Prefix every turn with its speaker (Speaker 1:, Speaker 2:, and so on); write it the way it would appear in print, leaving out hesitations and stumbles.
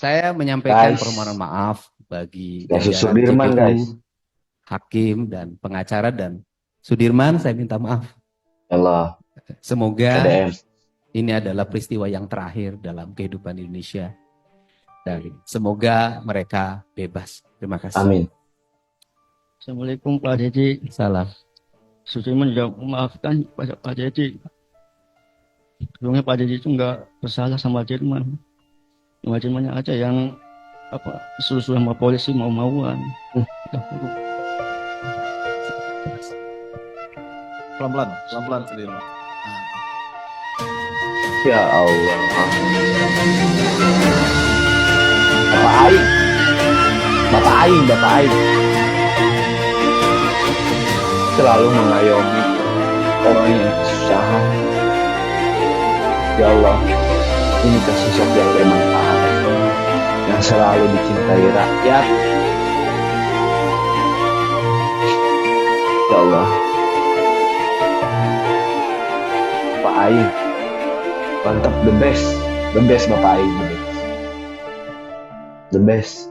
Speaker 1: Saya menyampaikan
Speaker 2: Guys,
Speaker 1: permohonan maaf bagi
Speaker 2: kasus
Speaker 1: jajaran
Speaker 2: Sudirman guys.
Speaker 1: JPU, hakim, dan pengacara, dan Sudirman, saya minta maaf.
Speaker 2: Allah,
Speaker 1: Semoga
Speaker 2: KDM.
Speaker 1: ini adalah peristiwa yang terakhir dalam kehidupan Indonesia. Dan semoga mereka bebas. Terima kasih.
Speaker 2: Amin.
Speaker 3: Assalamualaikum Pak Dedi.
Speaker 1: Salam.
Speaker 3: Sudirman juga memaafkan pada Pak Dedi. Sebelumnya Pak Dedi itu nggak bersalah sama Dirman. Cuma Dirmannya aja yang suruh sama polisi mau-mauan.
Speaker 4: Pelan-pelan, pelan-pelan Sudirman.
Speaker 2: Ya Allah. Bapak Aing. Bapak Aing, Bapak Aing. Selalu mengayomi orang yang kesusahan. Ya Allah, ini sosok yang bermanfaat, yang selalu dicintai rakyat. Ya Allah, Bapak Aing, mantap, the best Bapak Aing, the best.